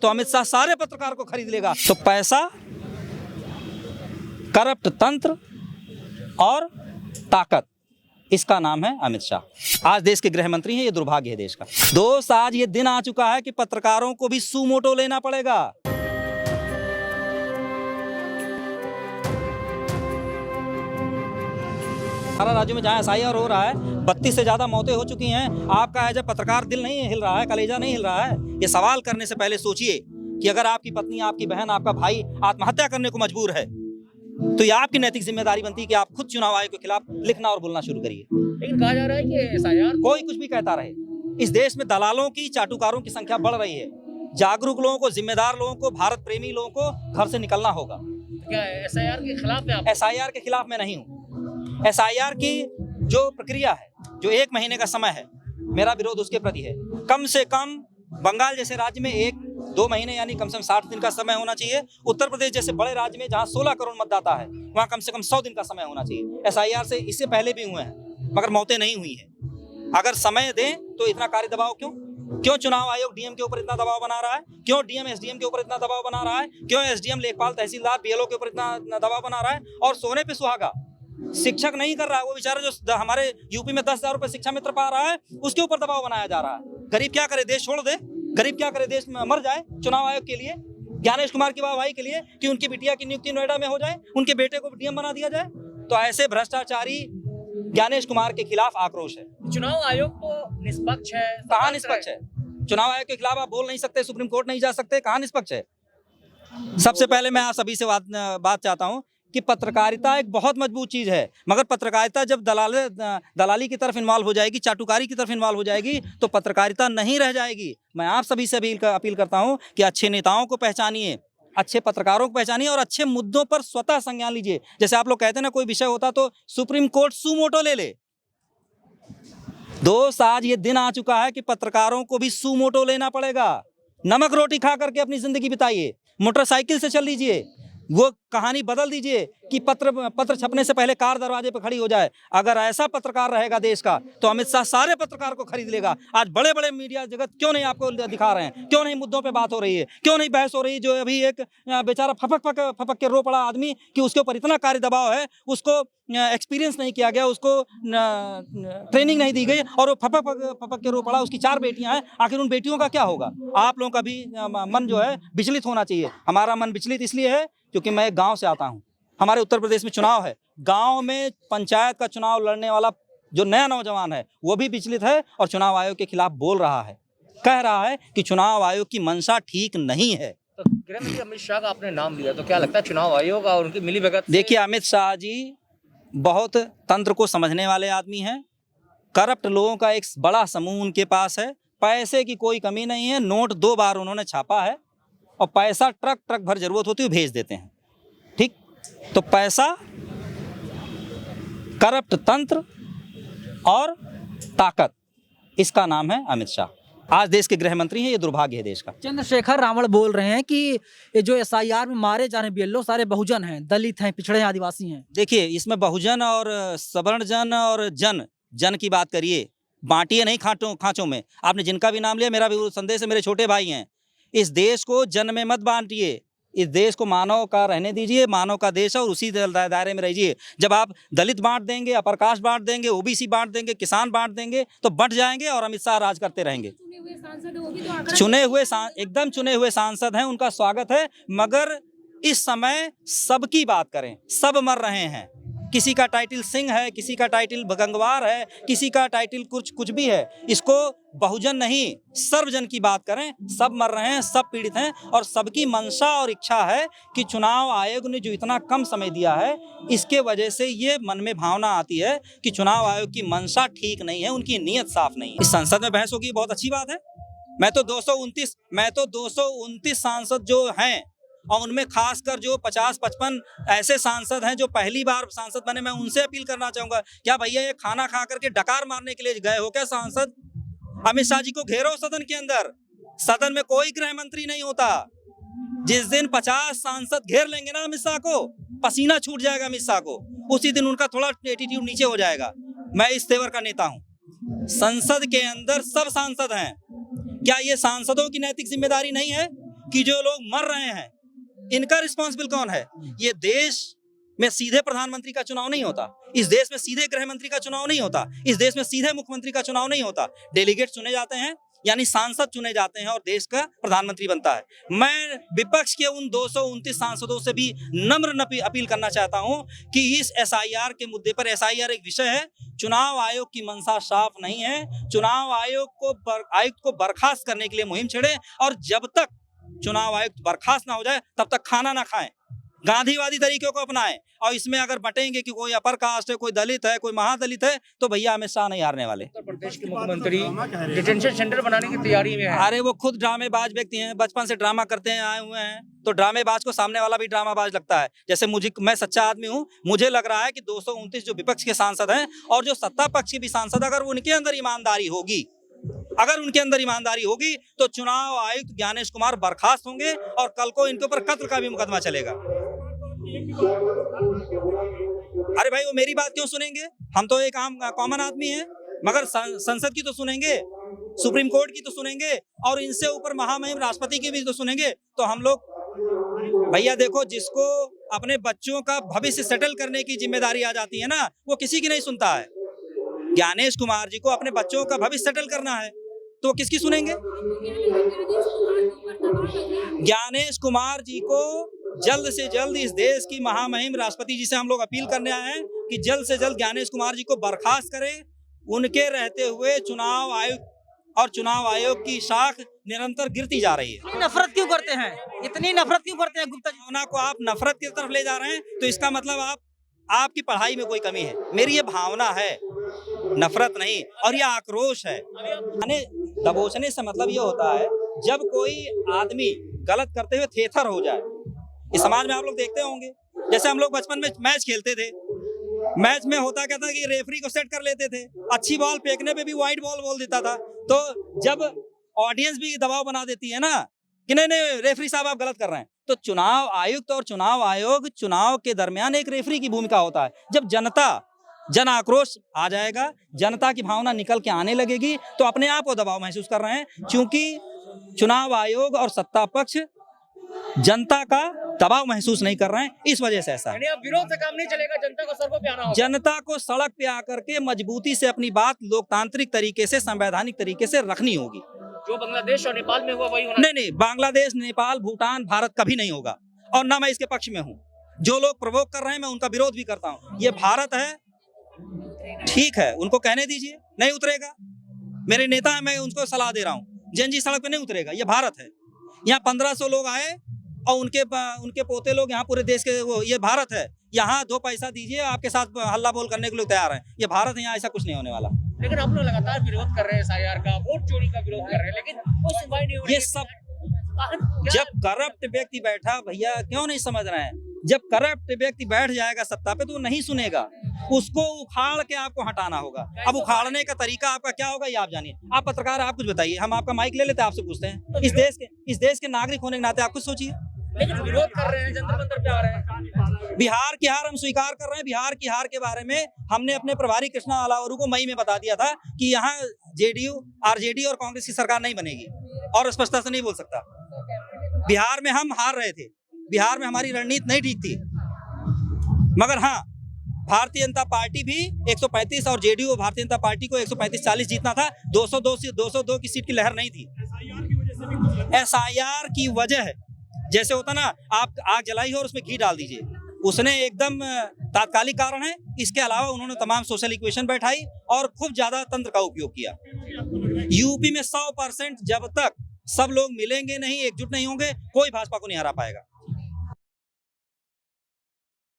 तो अमित शाह सारे पत्रकार को खरीद लेगा। तो पैसा, करप्ट तंत्र और ताकत, इसका नाम है अमित शाह। आज देश के गृह मंत्री हैं, ये दुर्भाग्य है देश का। दोस्त, आज ये दिन आ चुका है कि पत्रकारों को भी सुमोटो लेना पड़ेगा। सारा राज्यों में जहां एसआईआर हो रहा है 32 से ज्यादा मौतें हो चुकी हैं। आपका एज ए पत्रकार दिल नहीं हिल रहा है, कलेजा नहीं हिल रहा है? ये सवाल करने से पहले सोचिए कि अगर आपकी पत्नी, आपकी बहन, आपका भाई आत्महत्या करने को मजबूर है तो ये आपकी नैतिक जिम्मेदारी बनती है कि आप खुद चुनाव आयोग के खिलाफ लिखना और बोलना शुरू करिए। लेकिन कहा जा रहा है कि एसआईआर, कोई कुछ भी कहता रहे, इस देश में दलालों की, चाटुकारों की संख्या बढ़ रही है। जागरूक लोगों को, जिम्मेदार लोगों को, भारत प्रेमी लोगों को घर से निकलना होगा। क्या एसआईआर के खिलाफ है आप? एसआईआर के खिलाफ मैं नहीं हूँ। एसआईआर की जो प्रक्रिया है, जो 1 महीने का समय है, मेरा विरोध उसके प्रति है। कम से कम बंगाल जैसे राज्य में 1-2 महीने यानी कम से कम 60 दिन का समय होना चाहिए। उत्तर प्रदेश जैसे बड़े राज्य में जहां 16 करोड़ मतदाता है, वहां कम से कम 100 दिन का समय होना चाहिए। एसआईआर से इससे पहले भी हुए हैं मगर मौतें नहीं हुई हैं। अगर समय दें तो इतना कार्य दबाव क्यों चुनाव आयोग डीएम के ऊपर इतना दबाव बना रहा है? क्यों डीएम एसडीएम के ऊपर इतना दबाव बना रहा है? क्यों एसडीएम, लेखपाल, तहसीलदार, बीएलओ के ऊपर इतना दबाव बना रहा है? और सोने पे सुहागा शिक्षक नहीं कर रहा है, वो बेचारा जो हमारे यूपी में 10,000 रुपए शिक्षा मित्र पा रहा है, उसके ऊपर दबाव बनाया जा रहा है। गरीब क्या करे, देश छोड़ दे? गरीब क्या करे, देश में मर जाए चुनाव आयोग के लिए, ज्ञानेश कुमार की वाहवाही के लिए कि उनकी बिटिया की नियुक्ति नोएडा में हो जाए, उनके बेटे को डीएम बना दिया जाए? तो ऐसे भ्रष्टाचारी ज्ञानेश कुमार के खिलाफ आक्रोश है। चुनाव आयोग तो निष्पक्ष है। कहाँ निष्पक्ष है? चुनाव आयोग के खिलाफ आप बोल नहीं सकते, सुप्रीम कोर्ट नहीं जा सकते, कहाँ निष्पक्ष है? सबसे पहले मैं आप सभी से बात चाहता हूँ कि पत्रकारिता एक बहुत मजबूत चीज है, मगर पत्रकारिता जब दलाली की तरफ इन्वॉल्व हो जाएगी, चाटुकारी की तरफ इन्वॉल्व हो जाएगी, तो पत्रकारिता नहीं रह जाएगी। मैं आप सभी से अपील करता हूं कि अच्छे नेताओं को पहचानिए, अच्छे पत्रकारों को पहचानिए और अच्छे मुद्दों पर स्वतः संज्ञान लीजिए। जैसे आप लोग कहते हैं ना, कोई विषय होता तो सुप्रीम कोर्ट सुमोटो ले ले। दोस्त, आज ये दिन आ चुका है कि पत्रकारों को भी सुमोटो लेना पड़ेगा। नमक रोटी खा करके अपनी जिंदगी बिताइए, मोटरसाइकिल से चल लीजिए, वो कहानी बदल दीजिए कि पत्र छपने से पहले कार दरवाजे पर खड़ी हो जाए। अगर ऐसा पत्रकार रहेगा देश का तो अमित शाह सारे पत्रकार को खरीद लेगा। आज बड़े बड़े मीडिया जगत क्यों नहीं आपको दिखा रहे हैं? क्यों नहीं मुद्दों पे बात हो रही है? क्यों नहीं बहस हो रही? जो अभी एक बेचारा फपक के रो पड़ा आदमी कि उसके ऊपर इतना कार्य दबाव है, उसको एक्सपीरियंस नहीं किया गया, उसको ट्रेनिंग नहीं दी गई और वो फपक के रो पड़ा। उसकी 4 बेटियां हैं, आखिर उन बेटियों का क्या होगा? आप लोगों का भी मन जो है विचलित होना चाहिए। हमारा मन विचलित इसलिए है क्योंकि मैं एक गांव से आता हूं। हमारे उत्तर प्रदेश में चुनाव है, गांव में पंचायत का चुनाव लड़ने वाला जो नया नौजवान है वो भी विचलित है और चुनाव आयोग के खिलाफ बोल रहा है, कह रहा है कि चुनाव आयोग की मंशा ठीक नहीं है। तो गृह मंत्री अमित शाह का आपने नाम लिया, तो क्या लगता है चुनाव आयोग और उनकी मिलीभगत? देखिए, अमित शाह जी बहुत तंत्र को समझने वाले आदमी हैं। करप्ट लोगों का एक बड़ा समूह उनके पास है। पैसे की कोई कमी नहीं है। नोट 2 बार उन्होंने छापा है और पैसा ट्रक भर जरूरत होती है भेज देते हैं। ठीक, तो पैसा, करप्ट तंत्र और ताकत, इसका नाम है अमित शाह। आज देश के गृह मंत्री हैं, ये दुर्भाग्य है देश का। चंद्रशेखर रावण बोल रहे हैं कि ये जो एसआईआर में मारे जा रहे बीएलओ सारे बहुजन हैं, दलित हैं, पिछड़े हैं, आदिवासी हैं। देखिए, इसमें बहुजन और सवर्ण जन और जन की बात करिए, बांटिए नहीं खांचों में। आपने जिनका भी नाम लिया, मेरा भी संदेश है, मेरे छोटे भाई हैं। इस देश को जन में मत बांटिए, इस देश को मानव का रहने दीजिए। मानव का देश है और उसी दायरे में रहिए। जब आप दलित बांट देंगे, अपर कास्ट बांट देंगे, ओबीसी बांट देंगे, किसान बांट देंगे तो बंट जाएंगे और अमित शाह राज करते रहेंगे। एकदम चुने हुए सांसद हैं, उनका स्वागत है, मगर इस समय सबकी बात करें। सब मर रहे हैं, किसी का टाइटल सिंह है, किसी का टाइटल गंगवार है, किसी का टाइटल कुछ भी है। इसको बहुजन नहीं, सर्वजन की बात करें। सब मर रहे हैं, सब पीड़ित हैं और सबकी मंशा और इच्छा है कि चुनाव आयोग ने जो इतना कम समय दिया है, इसके वजह से ये मन में भावना आती है कि चुनाव आयोग की मंशा ठीक नहीं है, उनकी नीयत साफ नहीं है। इस संसद में बहस होगी, बहुत अच्छी बात है। मैं तो 229 सांसद जो हैं और उनमें खासकर जो 50-55 ऐसे सांसद हैं जो पहली बार सांसद बने, मैं उनसे अपील करना चाहूंगा, क्या भैया ये खाना खा करके डकार मारने के लिए गए हो क्या सांसद? अमित शाह जी को घेरो सदन के अंदर। सदन में कोई गृह मंत्री नहीं होता। जिस दिन 50 सांसद घेर लेंगे ना अमित शाह को, पसीना छूट जाएगा अमित शाह को, उसी दिन उनका थोड़ा एटीट्यूड नीचे हो जाएगा। मैं इस तेवर का नेता हूं। संसद के अंदर सब सांसद हैं। क्या ये सांसदों की नैतिक जिम्मेदारी नहीं है कि जो लोग मर रहे हैं इनका रिस्पॉन्सिबल कौन है? ये देश में सीधे प्रधानमंत्री का चुनाव नहीं होता, इस देश में सीधे गृह मंत्री का चुनाव नहीं होता, इस देश में सीधे मुख्यमंत्री का चुनाव नहीं होता। डेलीगेट चुने जाते हैं, यानी सांसद चुने जाते हैं और देश का प्रधानमंत्री बनता है। मैं विपक्ष के उन 229 सांसदों से भी नम्र अपील करना चाहता हूं कि इस एसआईआर के मुद्दे पर, एसआईआर एक विषय है, चुनाव आयोग की मंशा साफ नहीं है। चुनाव आयुक्त को बर्खास्त करने के लिए मुहिम छेड़े और जब तक चुनाव आयुक्त बर्खास्त ना हो जाए तब तक खाना ना खाएं, गांधीवादी तरीकों को अपनाएं। और इसमें अगर बटेंगे कि कोई अपर कास्ट है, कोई दलित है, कोई महादलित है, तो भैया हमें शाह नहीं हारने वाले। उत्तर प्रदेश के मुख्यमंत्री डिटेंशन सेंटर बनाने की तैयारी में है। अरे वो खुद ड्रामेबाज व्यक्ति हैं, बचपन से ड्रामा करते हैं आए हुए हैं, तो ड्रामेबाज को सामने वाला भी ड्रामाबाज लगता है। जैसे मैं सच्चा आदमी हूँ, मुझे लग रहा है कि 229 जो विपक्ष के सांसद हैं और जो सत्ता पक्ष के भी सांसद, अगर उनके अंदर ईमानदारी होगी तो चुनाव आयुक्त ज्ञानेश कुमार बर्खास्त होंगे और कल को इनके ऊपर कत्ल का भी मुकदमा चलेगा। अरे भाई वो मेरी बात क्यों सुनेंगे? हम तो एक आम कॉमन आदमी हैं, मगर संसद की तो सुनेंगे, सुप्रीम कोर्ट की तो सुनेंगे और इनसे ऊपर महामहिम राष्ट्रपति की भी तो सुनेंगे। तो हम लोग भैया देखो, जिसको अपने बच्चों का भविष्य सेटल करने की जिम्मेदारी आ जाती है ना, वो किसी की नहीं सुनता है। ज्ञानेश कुमार जी को अपने बच्चों का भविष्य सेटल करना है तो वो किसकी सुनेंगे? ज्ञानेश कुमार जी को जल्द से जल्द इस देश की महामहिम राष्ट्रपति जी से हम लोग अपील करने आए हैं कि जल्द से जल्द ज्ञानेश कुमार जी को बर्खास्त करें। उनके रहते हुए चुनाव आयुक्त और चुनाव आयोग की शाख निरंतर गिरती जा रही है। इतनी नफरत क्यों करते हैं गुप्ता जी? भावना को आप नफरत की तरफ ले जा रहे हैं तो इसका मतलब आपकी पढ़ाई में कोई कमी है। मेरी ये भावना है, नफरत नहीं, और यह आक्रोश है। दबोचने से मतलब ये होता है जब कोई आदमी गलत करते हुए थेथर हो जाए। इस समाज में आप लोग देखते होंगे, जैसे हम लोग बचपन में मैच खेलते थे, मैच में होता क्या था कि रेफरी को सेट कर लेते थे, अच्छी बॉल फेंकने पे भी वाइट बॉल बोल देता था। तो जब ऑडियंस भी दबाव बना देती है ना कि नहीं रेफरी साहब आप गलत कर रहे हैं, तो चुनाव आयुक्त और चुनाव आयोग, चुनाव के दरमियान एक रेफरी की भूमिका होता है। जब जन आक्रोश आ जाएगा, जनता की भावना निकल के आने लगेगी, तो अपने आप को दबाव महसूस कर रहे हैं, क्योंकि चुनाव आयोग और सत्ता पक्ष जनता का दबाव महसूस नहीं कर रहे हैं, इस वजह से ऐसा है। अब विरोध से काम नहीं चलेगा, जनता को सड़कों पे आना होगा। जनता को सड़क पे आकर के मजबूती से अपनी बात लोकतांत्रिक तरीके से, संवैधानिक तरीके से रखनी होगी। जो बांग्लादेश और नेपाल में हुआ वही होना। नहीं, बांग्लादेश, नेपाल, भूटान, भारत कभी नहीं होगा, और ना मैं इसके पक्ष में हूँ। जो लोग प्रवोक कर रहे हैं मैं उनका विरोध भी करता हूँ। ये भारत है, ठीक है, उनको कहने दीजिए, नहीं उतरेगा। मेरे नेता है, मैं उनको सलाह दे रहा हूँ, जंजी सड़क पे नहीं उतरेगा। ये भारत है, यहाँ 1500 लोग आए और उनके पोते लोग यहाँ पूरे देश के, ये भारत है, यहाँ 2 पैसा दीजिए, आपके साथ हल्ला बोल करने के लिए तैयार हैं। ये भारत है, यहाँ ऐसा कुछ नहीं होने वाला। लेकिन आप लोग लगातार विरोध कर रहे हैं एसआईआर का, वोट चोरी का विरोध कर रहे हैं, लेकिन कोई सुनवाई नहीं हो रही। ये सब जब करप्ट व्यक्ति बैठा, भैया क्यों नहीं समझ रहे हैं, जब करप्ट व्यक्ति बैठ जाएगा सत्ता पे तो वो नहीं सुनेगा, उसको उखाड़ के आपको हटाना होगा। अब उखाड़ने का तरीका आपका क्या होगा ये आप जानिए। आप पत्रकार, आप कुछ बताइए, हम आपका माइक ले लेते हैं, आपसे पूछते हैं। इस देश के नागरिक होने के नाते आप कुछ सोचिए। लेकिन विरोध कर रहे हैं, जंतर मंतर पे आ रहे हैं। बिहार की हार हम स्वीकार कर रहे हैं। बिहार की हार के बारे में हमने अपने प्रभारी कृष्णा अलावरू को मई में बता दिया था कि यहाँ जेडीयू, आरजेडी और कांग्रेस की सरकार नहीं बनेगी, और स्पष्टता से नहीं बोल सकता। बिहार में हम हार रहे थे, बिहार में हमारी रणनीति नहीं ठीक थी, मगर हाँ, भारतीय जनता पार्टी भी 135 और जेडीयू और भारतीय जनता पार्टी को 135-40 जीतना था। 202 की सीट की लहर नहीं थी। एसआईआर की वजह, जैसे होता ना, आप आग जलाई हो और उसमें घी डाल दीजिए, उसने एकदम तात्कालिक कारण है। इसके अलावा उन्होंने तमाम सोशल इक्वेशन बैठाई और खूब ज्यादा तंत्र का उपयोग किया। यूपी में 100% जब तक सब लोग मिलेंगे नहीं, एकजुट नहीं होंगे, कोई भाजपा को नहीं हरा पाएगा।